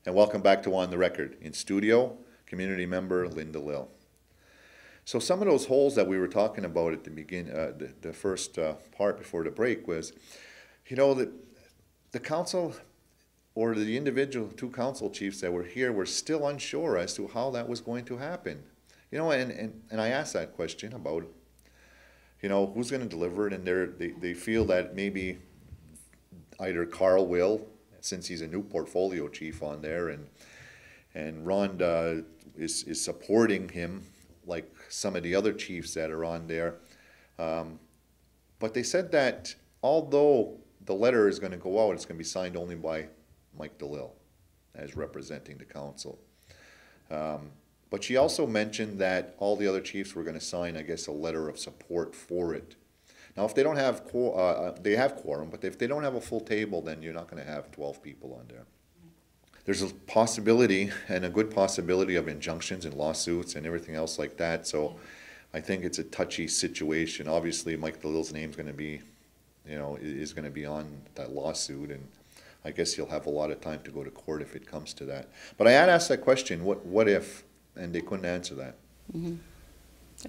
And welcome back to On the Record. In studio, community member Linda Lill. So some of those holes that we were talking about at the the first part before the break was, you know, that the council or the individual two council chiefs that were here were still unsure as to how that was going to happen. You know, and I asked that question about, you know, who's going to deliver it, and they feel that maybe either Carl will, since he's a new portfolio chief on there, and Rhonda is supporting him like some of the other chiefs that are on there. But they said that although the letter is going to go out, it's going to be signed only by Mike DeLille as representing the council. But she also mentioned that all the other chiefs were going to sign, I guess, a letter of support for it. Now, if they don't have, they have quorum, but if they don't have a full table, then you're not going to have 12 people on there. There's a possibility, and a good possibility, of injunctions and lawsuits and everything else like that. So I think it's a touchy situation. Obviously, Mike DeLille's name's going to be, you know, is going to be on that lawsuit, and I guess he'll have a lot of time to go to court if it comes to that. But I had asked that question, what if, and they couldn't answer that. Mm-hmm.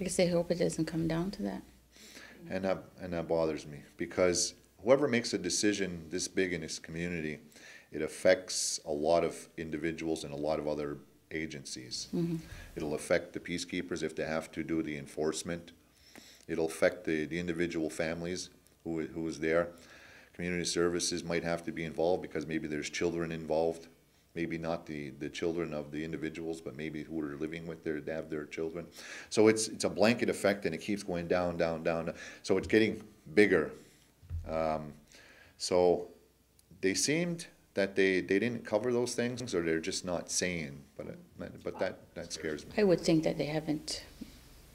I guess I hope it doesn't come down to that. And that bothers me, because whoever makes a decision this big in this community, it affects a lot of individuals and a lot of other agencies. Mm-hmm. It'll affect the peacekeepers if they have to do the enforcement. It'll affect the individual families who is there. Community services might have to be involved because maybe there's children involved. Maybe not the children of the individuals, but maybe who are living with their children. So it's a blanket effect, and it keeps going down, down, down. So it's getting bigger. So they seemed that they didn't cover those things, or they're just not saying. But that scares me. I would think that they haven't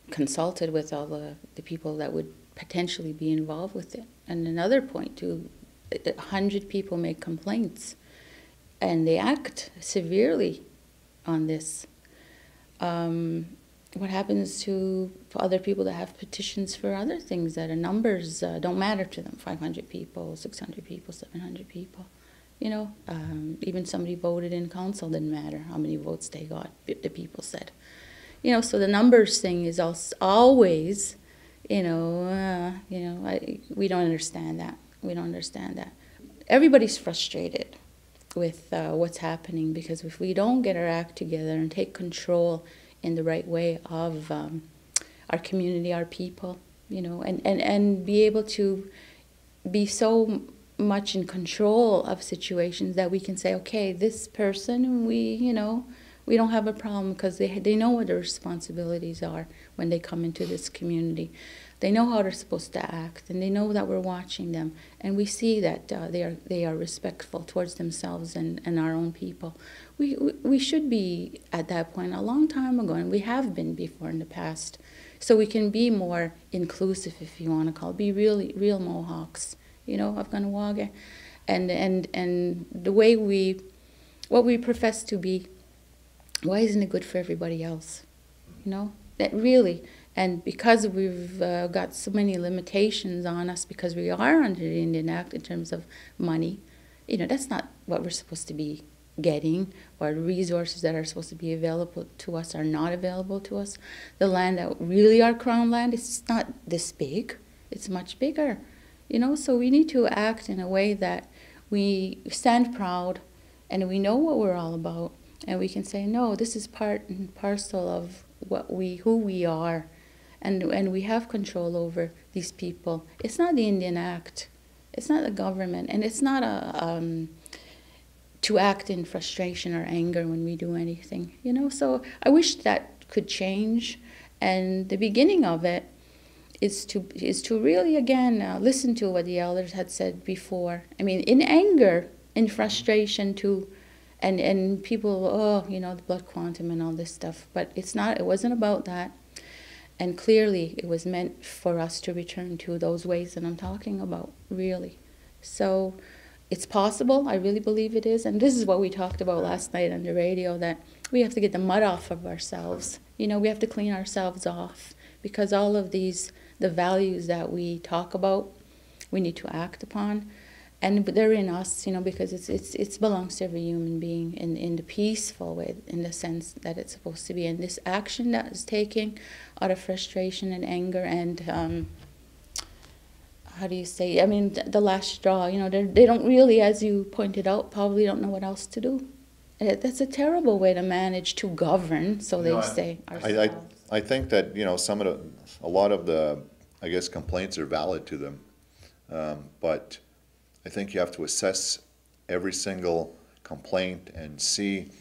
consulted with all the people that would potentially be involved with it. And another point too, 100 people make complaints, and they act severely on this. What happens to other people that have petitions for other things that are numbers don't matter to them? 500 people, 600 people, 700 people. You know, even somebody voted in council, didn't matter how many votes they got, the people said. You know, so the numbers thing is always, we don't understand that. We don't understand that. Everybody's frustrated with what's happening, because if we don't get our act together and take control in the right way of our community, our people, you know, and be able to be so much in control of situations that we can say, okay, this person, we don't have a problem, because they know what their responsibilities are when they come into this community. They know how they're supposed to act, and they know that we're watching them, and we see that they are respectful towards themselves and our own people. We should be at that point a long time ago, and we have been before in the past. So we can be more inclusive, if you want to call it, be real Mohawks, you know, of Kahnawake, and the way what we profess to be. Why isn't it good for everybody else? You know, that really. And because we've got so many limitations on us, because we are under the Indian Act in terms of money, you know, that's not what we're supposed to be getting, or the resources that are supposed to be available to us are not available to us. The land that really our crown land, it's not this big, it's much bigger, you know, so we need to act in a way that we stand proud and we know what we're all about, and we can say, no, this is part and parcel of who we are. And we have control over these people. It's not the Indian Act. It's not the government. And it's not to act in frustration or anger when we do anything. You know, so I wish that could change. And the beginning of it is to really, again, listen to what the elders had said before. I mean, in anger, in frustration too. And people, oh, you know, the blood quantum and all this stuff. But it wasn't about that. And clearly, it was meant for us to return to those ways that I'm talking about, really. So it's possible. I really believe it is. And this is what we talked about last night on the radio, that we have to get the mud off of ourselves. You know, we have to clean ourselves off, because all of the values that we talk about, we need to act upon. And they're in us, you know, because it's belongs to every human being in the peaceful way, in the sense that it's supposed to be. And this action that is taking out of frustration and anger and how do you say? I mean, the last straw. You know, they don't really, as you pointed out, probably don't know what else to do. That's a terrible way to manage to govern. So they say. I think that, you know, a lot of the, I guess, complaints are valid to them, but I think you have to assess every single complaint and see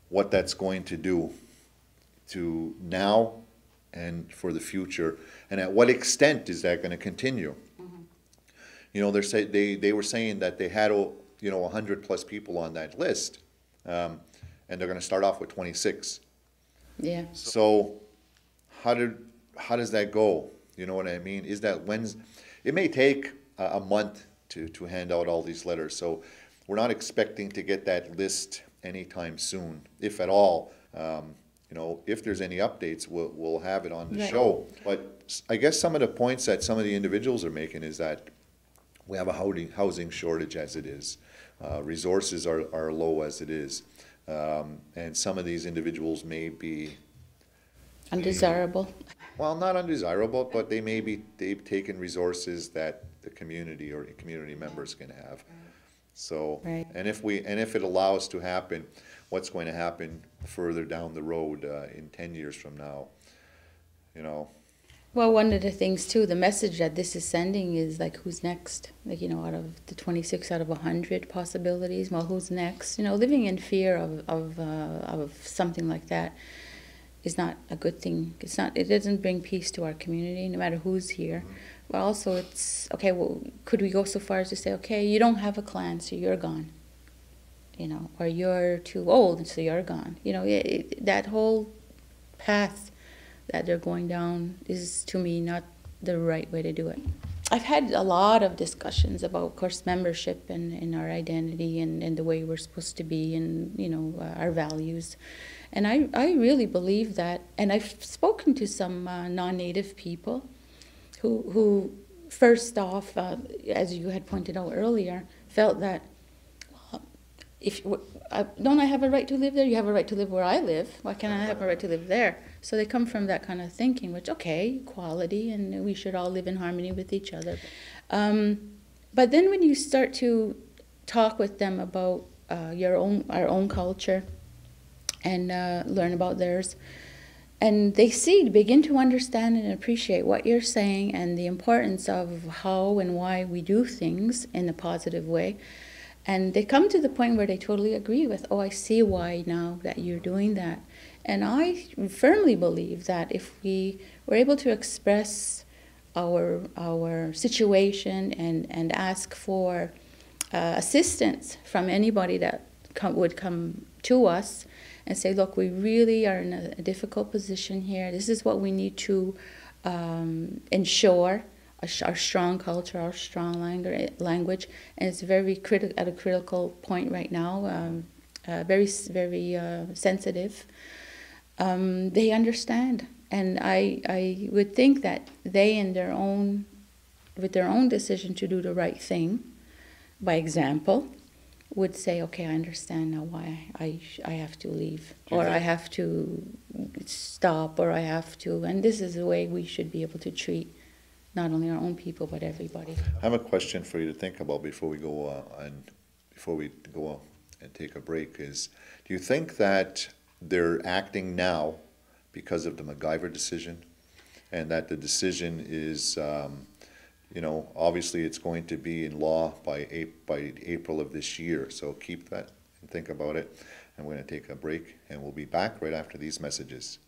what that's going to do to now and for the future, and at what extent is that going to continue. You know, they were saying that they had, you know, 100 plus people on that list, and they're going to start off with 26. Yeah. So how does that go? You know what I mean? Is that it may take a month to hand out all these letters. So we're not expecting to get that list anytime soon, if at all. You know, if there's any updates, we'll have it on the show. But I guess some of the points that some of the individuals are making is that we have a housing shortage as it is. Resources are low as it is. And some of these individuals may be undesirable. Well, not undesirable, but they've taken resources that the community or community members can have. So, and if it allows to happen, what's going to happen further down the road in 10 years from now, you know? Well, one of the things too, the message that this is sending is like, who's next? Like, you know, out of the 26 out of 100 possibilities, well, who's next? You know, living in fear of something like that is not a good thing. It doesn't bring peace to our community, no matter who's here. But also it's, okay, well, could we go so far as to say, okay, you don't have a clan, so you're gone. You know, or you're too old, so you're gone. You know, that whole path that they're going down is, to me, not the right way to do it. I've had a lot of discussions about, of course, membership and our identity and the way we're supposed to be and, you know, our values. And I really believe that, and I've spoken to some non-native people who first off, as you had pointed out earlier, felt that, don't I have a right to live there? You have a right to live where I live. Why can't I have a right to live there? So they come from that kind of thinking, which, okay, equality, and we should all live in harmony with each other. But then when you start to talk with them about our own culture and learn about theirs, and they begin to understand and appreciate what you're saying and the importance of how and why we do things in a positive way. And they come to the point where they totally agree with, oh, I see why now that you're doing that. And I firmly believe that if we were able to express our situation and ask for assistance from anybody that would come to us and say, look, we really are in a difficult position here. This is what we need to ensure. Our strong culture, our strong language, and it's very at a critical point right now, very sensitive. They understand, and I would think that they, with their own decision to do the right thing, by example, would say, okay, I understand now why I have to leave, or I have to stop, or I have to, and this is the way we should be able to treat not only our own people, but everybody. I have a question for you to think about before we go and take a break. Is, do you think that they're acting now because of the MacGyver decision, and that the decision is, you know, obviously it's going to be in law by April of this year. So keep that and think about it. And we're going to take a break, and we'll be back right after these messages.